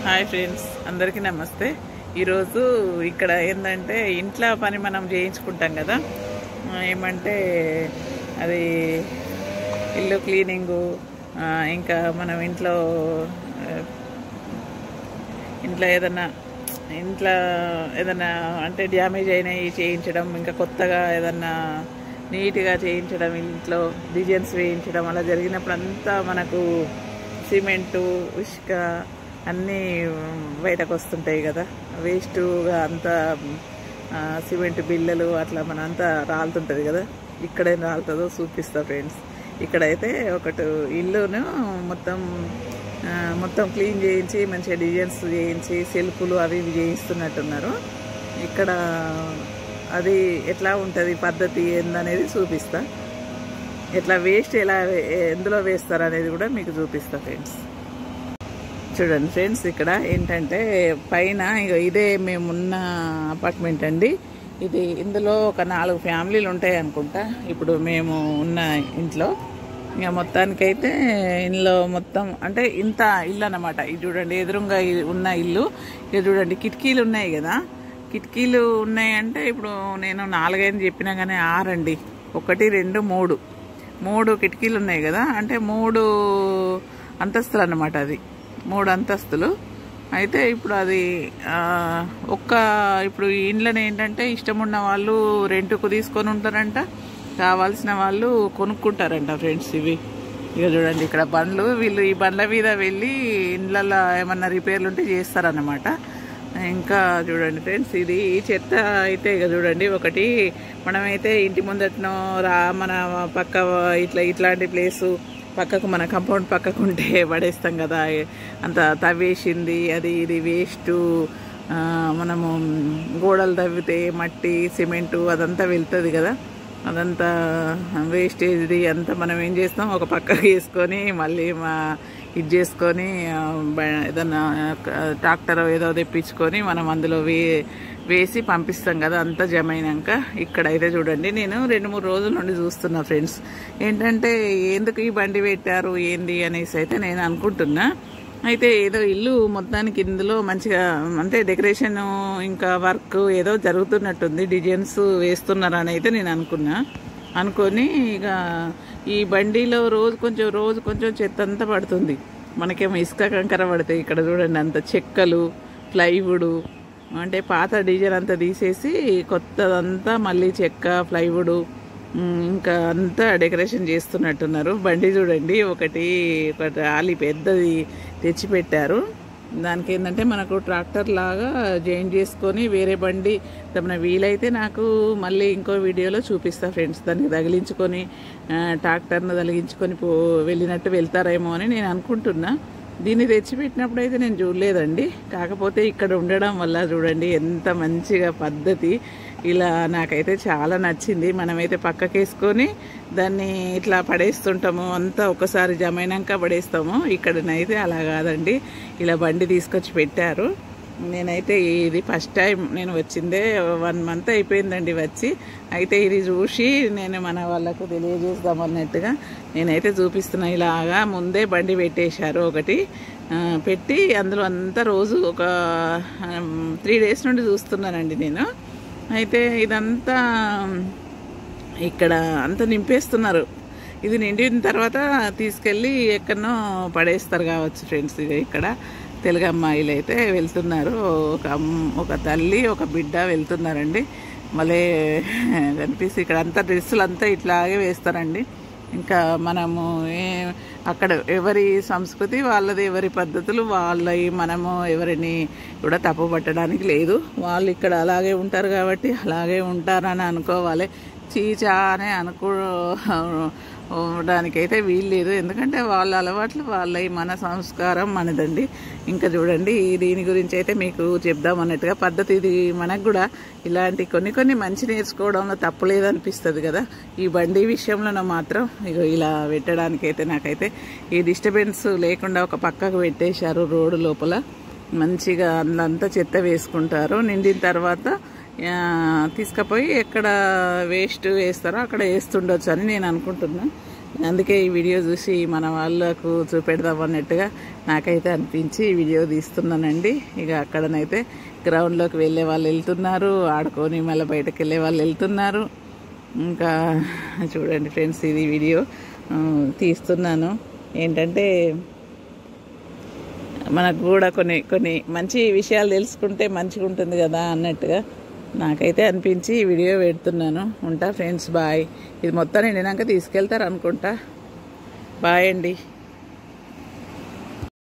Hi friends, అందరికీ నమస్తే. ఈరోజు ఇక్కడ ఏంటంటే ఇంట్లో పని మనం చేయించుకుంటాం కదా. ఏమంటే అది ఇల్లు క్లీనింగు, ఇంకా మనం ఇంట్లో ఏదన్నా అంటే డ్యామేజ్ అయినవి చేయించడం, ఇంకా కొత్తగా ఏదన్నా నీట్గా చేయించడం, ఇంట్లో డిజైన్స్ వేయించడం అలా జరిగినప్పుడు అంతా మనకు సిమెంటు ఇసుక అన్నీ బయటకు వస్తుంటాయి కదా. వేస్ట్గా అంతా సిమెంట్ బిల్లలు అట్లా మన అంతా రాలుతుంటుంది కదా. ఇక్కడేం రాలుతుందో చూపిస్తా ఫ్రెండ్స్. ఇక్కడైతే ఒకటి ఇల్లును మొత్తం క్లీన్ చేయించి మంచిగా డిజైన్స్ చేయించి సెల్ఫ్లు అవి ఇవి చేయిస్తున్నట్టున్నారు. ఇక్కడ అది ఎట్లా ఉంటుంది పద్ధతి ఏందనేది చూపిస్తా. ఎట్లా వేస్ట్ ఎందులో వేస్తారు అనేది కూడా మీకు చూపిస్తా ఫ్రెండ్స్. చూడండి ఫ్రెండ్స్, ఇక్కడ ఏంటంటే పైన ఇదే మేమున్న అపార్ట్మెంట్ అండి. ఇందులో ఒక 4 ఫ్యామిలీలు ఉంటాయి అనుకుంటా ఇప్పుడు మేము ఉన్న ఇంట్లో. ఇక మొత్తానికైతే ఇందులో మొత్తం అంటే ఇంత ఇల్లు అన్నమాట. ఇది చూడండి, ఎదురుగా ఉన్న ఇల్లు. ఇది చూడండి, కిటికీలు ఉన్నాయి కదా. కిటికీలు ఉన్నాయంటే ఇప్పుడు నేను 4 అని చెప్పినా కానీ 6 అండి. 1 2 3 కిటికీలు ఉన్నాయి కదా. అంటే 3 అంతస్తులు అన్నమాట. అది 3 అంతస్తులు. అయితే ఇప్పుడు అది ఇప్పుడు ఈ ఇండ్లని ఏంటంటే ఇష్టం ఉన్న వాళ్ళు రెంట్కు తీసుకొని ఉంటారంట, కావాల్సిన వాళ్ళు కొనుక్కుంటారంట ఫ్రెండ్స్. ఇక చూడండి, ఇక్కడ బండ్లు, వీళ్ళు ఈ బండ్ల మీద వెళ్ళి ఇండ్లలో ఏమన్నా రిపేర్లు ఉంటే చేస్తారన్నమాట. ఇంకా చూడండి ఫ్రెండ్స్, ఇది చెత్త అయితే ఇక చూడండి, ఒకటి మనమైతే ఇంటి ముందటనో మన పక్క ఇట్లాంటి ప్లేసు పక్కకు మన కాంపౌండ్ పక్కకు ఉంటే పడేస్తాం కదా. అంత తవ్వేసింది అది ఇది వేస్ట్. మనము గోడలు తవ్వితే మట్టి సిమెంటు అదంతా వెళ్తుంది కదా. అదంతా వేస్టేజ్ది అంతా మనం ఏం చేస్తాం, ఒక పక్కకు వేసుకొని మళ్ళీ ఇది చేసుకొని ఏదన్నా ట్రాక్టర్ ఏదో తెప్పించుకొని మనం అందులో వేసి పంపిస్తాం కదా. అంతా జమ అయినాక ఇక్కడైతే చూడండి, నేను 2-3 రోజుల నుండి చూస్తున్నా ఫ్రెండ్స్. ఏంటంటే ఎందుకు ఈ బండి పెట్టారు ఏంది అనేసి అయితే నేను అనుకుంటున్నా. అయితే ఏదో ఇల్లు మొత్తానికి ఇందులో మంచిగా అంటే డెకరేషన్ ఇంకా వర్క్ ఏదో జరుగుతున్నట్టుంది, డిజైన్స్ వేస్తున్నారని అయితే నేను అనుకొని ఇక ఈ బండిలో రోజు కొంచెం చెత్త అంతా పడుతుంది. మనకేమో ఇసుక కంకర పడతాయి. ఇక్కడ చూడండి, అంత చెక్కలు ప్లైవుడ్ అంటే పాత డిజైన్ అంతా తీసేసి కొత్తదంతా మళ్ళీ చెక్క ప్లైవుడ్ ఇంకా అంతా డెకరేషన్ చేస్తున్నట్టున్నారు. బండి చూడండి, ఒక ట్రాలీ పెద్దది తెచ్చిపెట్టారు. దానికి ఏంటంటే మనకు ట్రాక్టర్ లాగా జాయిన్ చేసుకొని వేరే బండి తమ వీలైతే నాకు మళ్ళీ ఇంకో వీడియోలో చూపిస్తా ఫ్రెండ్స్. దానికి తగిలించుకొని ట్రాక్టర్ను తగిలించుకొని వెళ్ళినట్టు వెళ్తారేమో అని నేను అనుకుంటున్నా. దీన్ని తెచ్చిపెట్టినప్పుడు అయితే నేను చూడలేదండి. కాకపోతే ఇక్కడ ఉండడం వల్ల చూడండి ఎంత మంచిగా పద్ధతి. ఇలా నాకైతే చాలా నచ్చింది. మనమైతే పక్కకేసుకొని దాన్ని ఇట్లా పడేస్తుంటాము, అంతా ఒకసారి జమైనాక పడేస్తాము. ఇక్కడనైతే అలా కాదండి, ఇలా బండి తీసుకొచ్చి పెట్టారు. నేనైతే ఇది ఫస్ట్ టైం నేను వచ్చిందే 1 మంత్ అయిపోయిందండి వచ్చి. అయితే ఇది చూసి నేను మన వాళ్ళకు తెలియజేద్దాం అన్నట్టుగా నేనైతే చూపిస్తున్నా. ఇలాగా ముందే బండి పెట్టేశారు ఒకటి పెట్టి, అందులో అంతా రోజు ఒక 3 డేస్ నుండి చూస్తున్నానండి నేను. అయితే ఇదంతా ఇక్కడ అంతా నింపేస్తున్నారు. ఇది నిండిన తర్వాత తీసుకెళ్ళి ఎక్కడనో పడేస్తారు కావచ్చు ఫ్రెండ్స్. ఇక్కడ తెలుగు అమ్మాయిలు అయితే వెళ్తున్నారు, ఒక తల్లి ఒక బిడ్డ వెళ్తున్నారండి. మళ్ళీ కనిపిస్తే ఇక్కడ అంతా డ్రెస్సులు అంతా ఇట్లాగే వేస్తారండి. ఇంకా మనము అక్కడ ఎవరి సంస్కృతి వాళ్ళది, ఎవరి పద్ధతులు వాళ్ళవి. మనము ఎవరిని కూడా తప్పు పట్టడానికి లేదు. వాళ్ళు ఇక్కడ అలాగే ఉంటారు కాబట్టి అలాగే ఉంటారని అనుకోవాలి. చీచా అని అనుకోవడానికైతే వీల్లేదు. ఎందుకంటే వాళ్ళ అలవాట్లు వాళ్ళవి, మన సంస్కారం మనదండి. ఇంకా చూడండి, దీని గురించి అయితే మీకు చెప్దాం అన్నట్టుగా పద్ధతి. ఇది మనకు కూడా ఇలాంటి కొన్ని మంచి నేర్చుకోవడంలో తప్పు లేదనిపిస్తుంది కదా. ఈ బండి విషయంలో మాత్రం ఇలా పెట్టడానికైతే నాకైతే ఈ డిస్టర్బెన్స్ లేకుండా ఒక పక్కకు పెట్టేశారు. రోడ్డు లోపల మంచిగా అంతా చెత్త వేసుకుంటారు. నిండిన తర్వాత తీసుకుపోయి ఎక్కడ వేస్ట్ వేస్తారో అక్కడ వేస్తుండొచ్చు అని నేను అనుకుంటున్నా. అందుకే ఈ వీడియో చూసి మన వాళ్ళకు చూపెడదాం అన్నట్టుగా నాకైతే అనిపించి ఈ వీడియో తీస్తున్నానండి. ఇక అక్కడనైతే గ్రౌండ్లోకి వెళ్ళే వాళ్ళు వెళ్తున్నారు, ఆడుకొని మళ్ళీ బయటకు వెళ్ళే వాళ్ళు వెళ్తున్నారు. ఇంకా చూడండి ఫ్రెండ్స్, ఇది వీడియో తీస్తున్నాను ఏంటంటే మనకు కూడా కొన్ని మంచి విషయాలు తెలుసుకుంటే మంచిగా ఉంటుంది కదా అన్నట్టుగా నాకైతే అనిపించి ఈ వీడియో పెడుతున్నాను. ఉంటా ఫ్రెండ్స్, బాయ్. ఇది మొత్తం నిండినాక తీసుకెళ్తారు అనుకుంటా. బాయ్ అండి.